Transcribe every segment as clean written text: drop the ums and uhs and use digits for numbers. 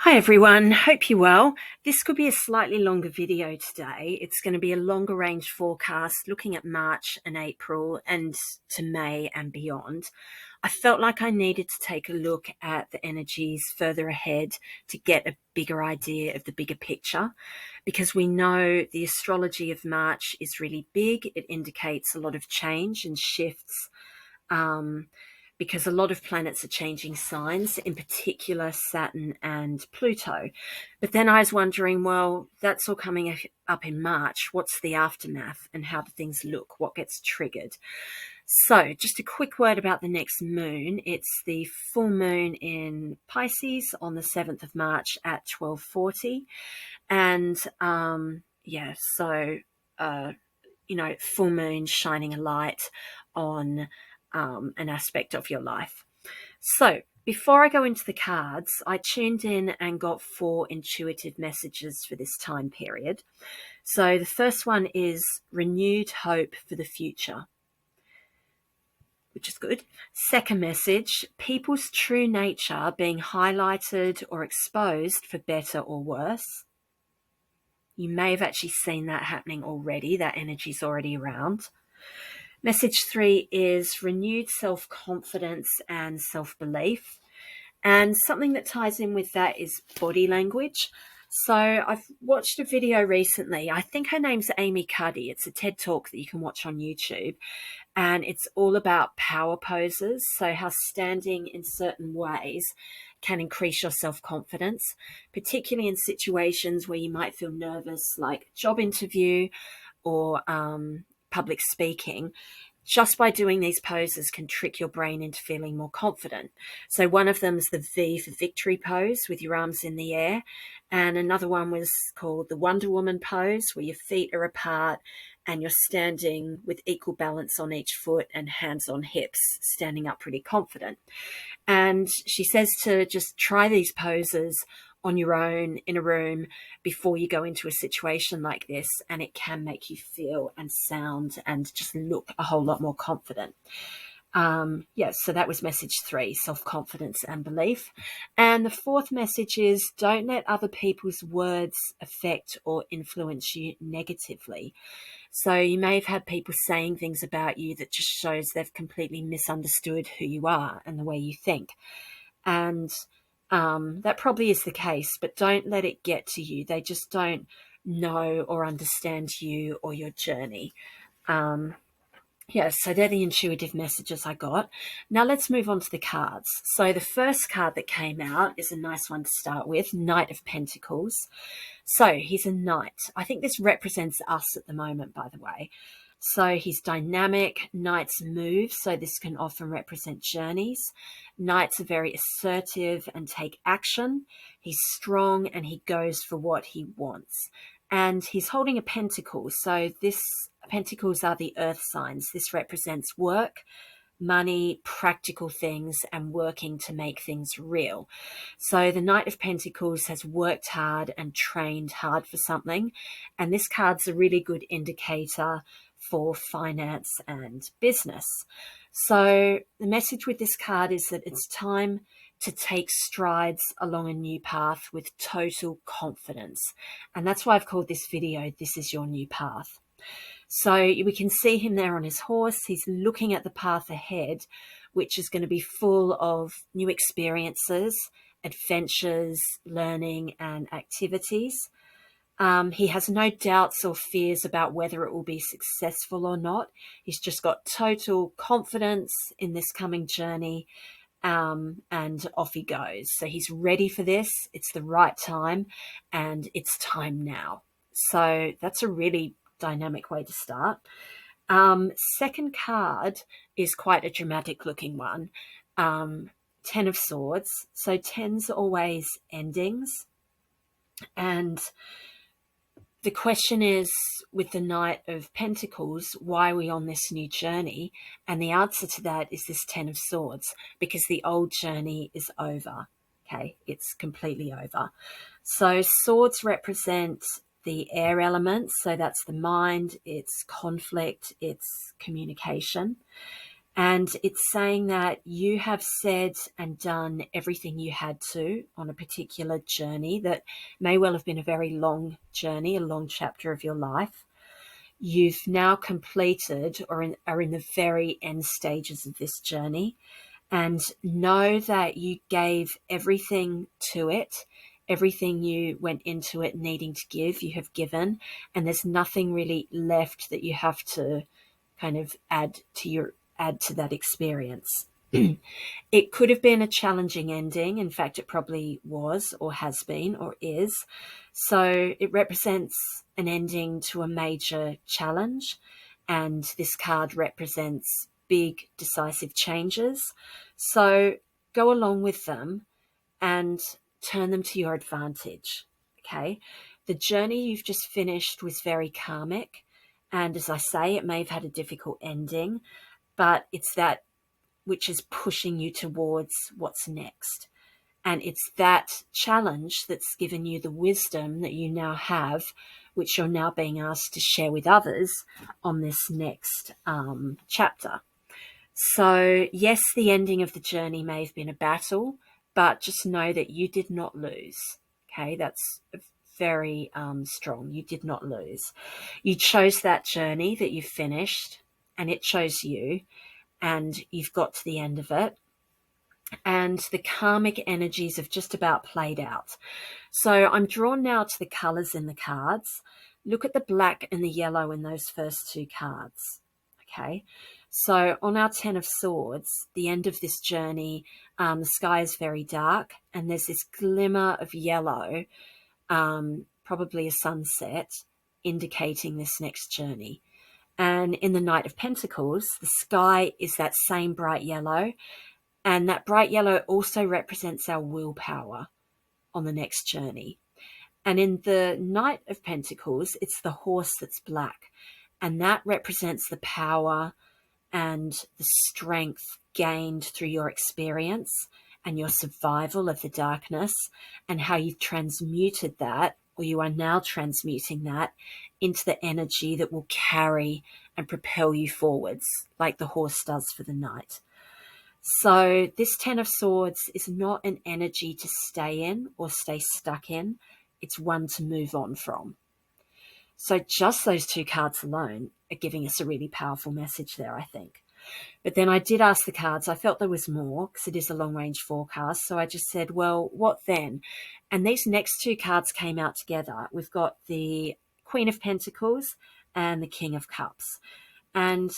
Hi everyone, hope you're well. This could be a slightly longer video today. It's going to be a longer range forecast looking at March and April and to May and beyond. I felt like I needed to take a look at the energies further ahead to get a bigger idea of the bigger picture, because we know the astrology of March is really big. It indicates a lot of change and shifts. Because a lot of planets are changing signs, in particular Saturn and Pluto. But then I was wondering, well, that's all coming up in March. What's the aftermath and how do things look? What gets triggered? So just a quick word about the next moon. It's the full moon in Pisces on the 7th of March at 12:40. And full moon shining a light on an aspect of your life. So before I go into the cards, I tuned in and got 4 intuitive messages for this time period. So the first one is renewed hope for the future, which is good. Second message, people's true nature being highlighted or exposed for better or worse. You may have actually seen that happening already. That energy's already around. Message 3 is renewed self-confidence and self-belief. And something that ties in with that is body language. So I've watched a video recently. I think her name's Amy Cuddy. It's a TED Talk that you can watch on YouTube. And it's all about power poses. So how standing in certain ways can increase your self-confidence, particularly in situations where you might feel nervous, like job interview or public speaking. Just by doing these poses can trick your brain into feeling more confident. So one of them is the V for victory pose with your arms in the air. And another one was called the Wonder Woman pose, where your feet are apart and you're standing with equal balance on each foot and hands on hips, standing up pretty confident. And she says to just try these poses on your own in a room before you go into a situation like this, and it can make you feel and sound and just look a whole lot more confident. So that was message 3, self-confidence and belief. And the fourth message is don't let other people's words affect or influence you negatively. So you may have had people saying things about you that just shows they've completely misunderstood who you are and the way you think. And that probably is the case, but don't let it get to you. They just don't know or understand you or your journey. So they're the intuitive messages I got. Now let's move on to the cards. So the first card that came out is a nice one to start with, Knight of Pentacles. So he's a knight. I think this represents us at the moment, by the way. So he's dynamic. Knights move, so this can often represent journeys. Knights are very assertive and take action. He's strong and he goes for what he wants. And he's holding a pentacle. So pentacles are the earth signs. This represents work, money, practical things, and working to make things real. So the Knight of Pentacles has worked hard and trained hard for something. And this card's a really good indicator for finance and business. So the message with this card is that it's time to take strides along a new path with total confidence. And that's why I've called this video, This Is Your New Path. So we can see him there on his horse. He's looking at the path ahead, which is going to be full of new experiences, adventures, learning, and activities. He has no doubts or fears about whether it will be successful or not. He's just got total confidence in this coming journey, and off he goes. So he's ready for this. It's the right time, and it's time now. So that's a really dynamic way to start. Second card is quite a dramatic looking one. 10 of Swords. So 10's always endings. And the question is, with the Knight of Pentacles, why are we on this new journey? And the answer to that is this 10 of Swords, because the old journey is over. Okay, it's completely over. So swords represent the air element. So that's the mind, it's conflict, it's communication. And it's saying that you have said and done everything you had to on a particular journey that may well have been a very long journey, a long chapter of your life. You've now completed or are in the very end stages of this journey, and know that you gave everything to it. Everything you went into it needing to give, you have given, and there's nothing really left that you have to kind of add to that experience. It could have been a challenging ending. In fact, it probably was or has been or is. So it represents an ending to a major challenge. And this card represents big, decisive changes. So go along with them and turn them to your advantage. Okay. The journey you've just finished was very karmic. And as I say, it may have had a difficult ending, but it's that which is pushing you towards what's next. And it's that challenge that's given you the wisdom that you now have, which you're now being asked to share with others on this next chapter. So, yes, the ending of the journey may have been a battle, but just know that you did not lose. Okay, that's very strong. You did not lose. You chose that journey that you finished, and it chose you, and you've got to the end of it. And the karmic energies have just about played out. So I'm drawn now to the colours in the cards. Look at the black and the yellow in those first two cards. Okay, so on our Ten of Swords, the end of this journey, the sky is very dark, and there's this glimmer of yellow, probably a sunset, indicating this next journey. And in the Knight of Pentacles, the sky is that same bright yellow, and that bright yellow also represents our willpower on the next journey. And in the Knight of Pentacles, it's the horse that's black, and that represents the power and the strength gained through your experience and your survival of the darkness, and how you've transmuted that, or you are now transmuting that, into the energy that will carry and propel you forwards, like the horse does for the knight. So this Ten of Swords is not an energy to stay in or stay stuck in. It's one to move on from. So just those two cards alone are giving us a really powerful message there, I think. But then I did ask the cards. I felt there was more because it is a long-range forecast. So I just said, well, what then? And these next two cards came out together. We've got the Queen of Pentacles and the King of Cups. And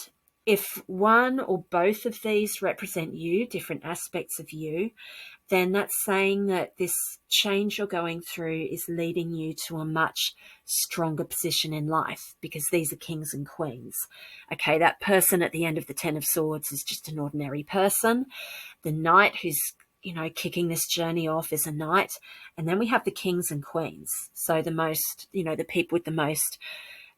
if one or both of these represent you, different aspects of you, then that's saying that this change you're going through is leading you to a much stronger position in life, because these are kings and queens. Okay, that person at the end of the Ten of Swords is just an ordinary person. The knight who's, kicking this journey off is a knight. And then we have the kings and queens. So the most, the people with the most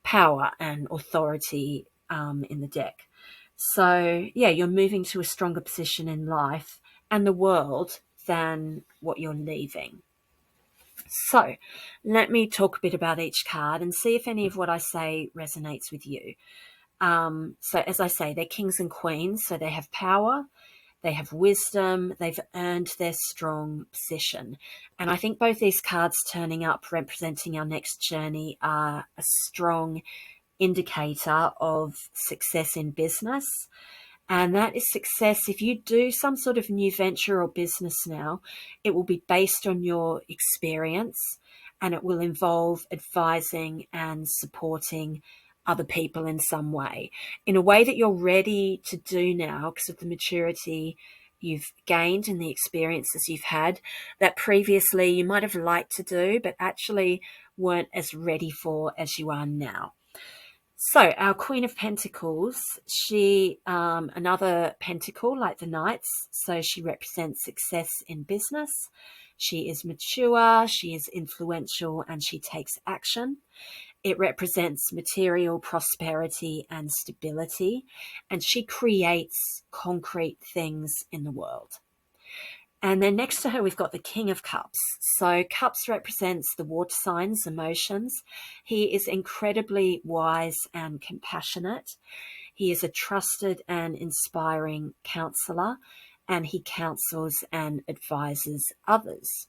power and authority in the deck. So, yeah, you're moving to a stronger position in life and the world than what you're leaving. So, let me talk a bit about each card and see if any of what I say resonates with you. So, as I say, they're kings and queens, so they have power, they have wisdom, they've earned their strong position. And I think both these cards turning up representing our next journey are a strong indicator of success in business. And that is success. If you do some sort of new venture or business now, it will be based on your experience, and it will involve advising and supporting other people in some way, in a way that you're ready to do now because of the maturity you've gained and the experiences you've had that previously you might have liked to do, but actually weren't as ready for as you are now. So our Queen of Pentacles, she, another pentacle like the Knights, so she represents success in business. She is mature, she is influential, and she takes action. It represents material prosperity and stability, and she creates concrete things in the world. And then next to her, we've got the King of Cups. So Cups represents the water signs, emotions. He is incredibly wise and compassionate. He is a trusted and inspiring counselor, and he counsels and advises others.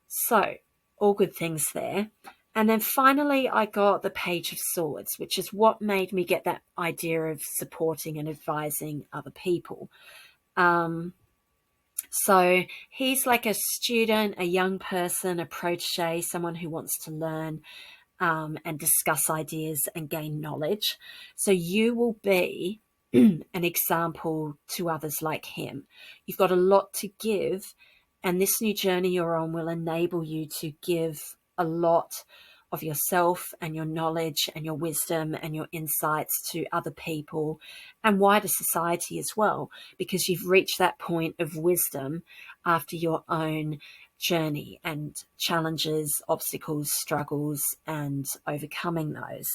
So, all good things there. And then finally, I got the Page of Swords, which is what made me get that idea of supporting and advising other people. So he's like a student, a young person, a protege, someone who wants to learn and discuss ideas and gain knowledge. So you will be an example to others like him. You've got a lot to give, and this new journey you're on will enable you to give a lot of yourself and your knowledge and your wisdom and your insights to other people and wider society as well, because you've reached that point of wisdom after your own journey and challenges, obstacles, struggles, and overcoming those.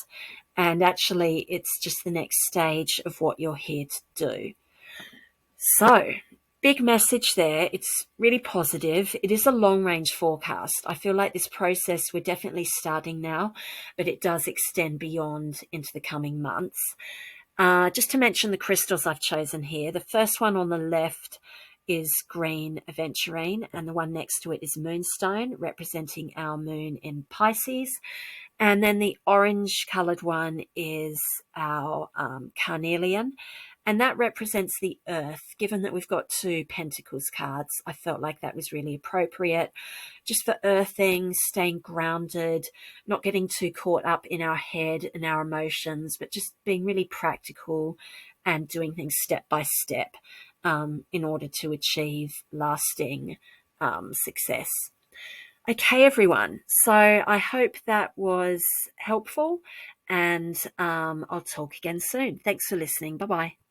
And actually, it's just the next stage of what you're here to do. So, big message there. It's really positive. It is a long range forecast. I feel like this process, we're definitely starting now, but it does extend beyond into the coming months. Just to mention the crystals I've chosen here. The first one on the left is green aventurine, and the one next to it is moonstone, representing our moon in Pisces. And then the orange coloured one is our carnelian, and that represents the earth. Given that we've got two pentacles cards, I felt like that was really appropriate, just for earthing, staying grounded, not getting too caught up in our head and our emotions, but just being really practical and doing things step by step in order to achieve lasting success. Okay, everyone. So I hope that was helpful, and I'll talk again soon. Thanks for listening. Bye-bye.